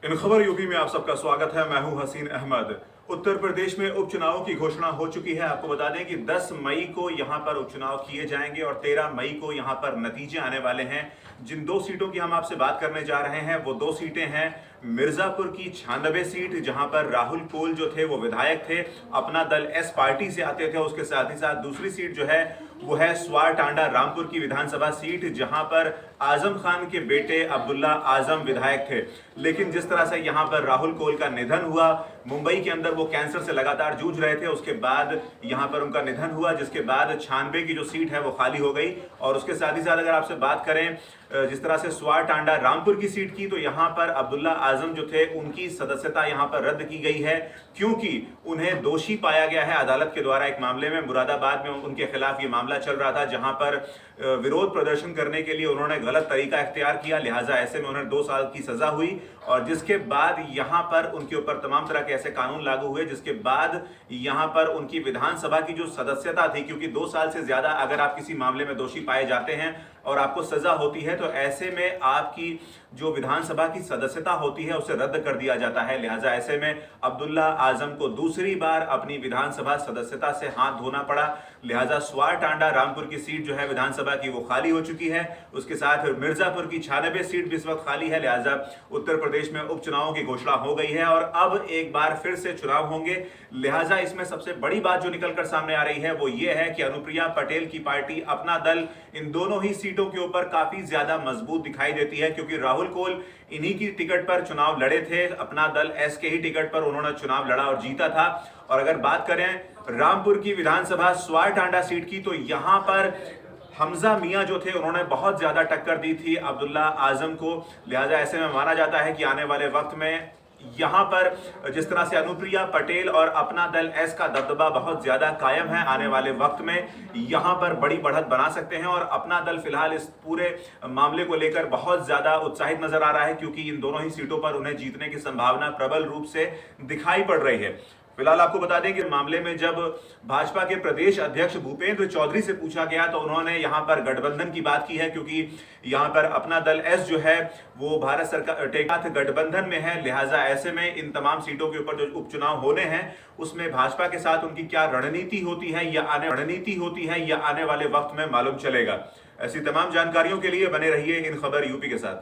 इन खबर यूपी में आप सबका स्वागत है। मैं हूं हसीन अहमद। उत्तर प्रदेश में उपचुनाव की घोषणा हो चुकी है। आपको बता दें कि 10 मई को यहां पर उपचुनाव किए जाएंगे और 13 मई को यहां पर नतीजे आने वाले हैं। जिन दो सीटों की हम आपसे बात करने जा रहे हैं वो दो सीटें हैं मिर्जापुर की 96 सीट, जहां पर राहुल कोल जो थे वो विधायक थे, अपना दल एस पार्टी से आते थे। उसके साथ ही साथ दूसरी सीट जो है वो है स्वार टांडा रामपुर की विधानसभा सीट, जहां पर आजम खान के बेटे अब्दुल्ला आजम विधायक थे। लेकिन जिस तरह से यहां पर राहुल कोल का निधन हुआ, मुंबई के अंदर वो कैंसर से लगातार जूझ रहे थे, उसके बाद यहां पर उनका निधन हुआ, जिसके बाद 96 की जो सीट है वो खाली हो गई। और उसके साथ ही साथ अगर आपसे बात करें जिस तरह से स्वार टांडा रामपुर की सीट की, तो यहां पर अब्दुल्ला आजम जो थे उनकी सदस्यता यहां पर रद्द की गई है, क्योंकि उन्हें दोषी पाया गया है अदालत के द्वारा। एक मामले में मुरादाबाद में उनके खिलाफ ये मामला चल रहा था, जहां पर विरोध प्रदर्शन करने के लिए उन्होंने गलत तरीका इख्तियार किया, लिहाजा ऐसे में उन्हें 2 साल की सजा हुई। और जिसके बाद यहां पर उनके ऊपर तमाम तरह के ऐसे कानून लागू हुए, जिसके बाद यहां पर उनकी विधानसभा की जो सदस्यता थी, क्योंकि 2 साल से ज्यादा अगर आप किसी मामले में दोषी पाए जाते हैं और आपको सजा होती है, तो ऐसे में आपकी जो विधानसभा की सदस्यता होती है उसे रद्द कर दिया जाता है। लिहाजा ऐसे में अब्दुल्ला आजम को दूसरी बार अपनी विधानसभा सदस्यता से हाथ धोना पड़ा। लिहाजा स्वार टांडा रामपुर की सीट जो है विधानसभा की वो खाली हो चुकी है। उसके साथ मिर्जापुर की 96 सीट भी इस वक्त खाली है। लिहाजा उत्तर प्रदेश में उपचुनावों की घोषणा हो गई है और अब एक बार फिर से चुनाव होंगे। लिहाजा इसमें सबसे बड़ी बात जो निकलकर सामने आ रही है वो ये है कि अनुप्रिया पटेल की पार्टी अपना दल इन दोनों ही सीटों के ऊपर काफी ज्यादा मजबूत दिखाई देती है, क्योंकि राहुल कोल इन्हीं की टिकट पर चुनाव लड़े थे। अपना दल एस के ही टिकट पर उन्होंने चुनाव लड़ा और जीता था। और अगर बात करें रामपुर की विधानसभा स्वार टांडा सीट की, तो यहां पर हमजा मियां जो थे उन्होंने बहुत ज्यादा टक्कर दी थी अब्दुल्ला आजम को। लिहाजा ऐसे में माना जाता है कि आने वाले वक्त में यहां पर जिस तरह से अनुप्रिया पटेल और अपना दल एस का दबदबा बहुत ज्यादा कायम है, आने वाले वक्त में यहां पर बड़ी बढ़त बना सकते हैं। और अपना दल फिलहाल इस पूरे मामले को लेकर बहुत ज्यादा उत्साहित नजर आ रहा है, क्योंकि इन दोनों ही सीटों पर उन्हें जीतने की संभावना प्रबल रूप से दिखाई पड़ रही है। फिलहाल आपको बता दें कि मामले में जब भाजपा के प्रदेश अध्यक्ष भूपेंद्र चौधरी से पूछा गया तो उन्होंने यहां पर गठबंधन की बात की है, क्योंकि यहां पर अपना दल एस जो है वो भारत सरकार टेकाथ गठबंधन में है। लिहाजा ऐसे में इन तमाम सीटों के ऊपर जो उपचुनाव होने हैं उसमें भाजपा के साथ उनकी क्या रणनीति होती है या आने वाले वक्त में मालूम चलेगा। ऐसी तमाम जानकारियों के लिए बने रहिए इन खबर यूपी के साथ।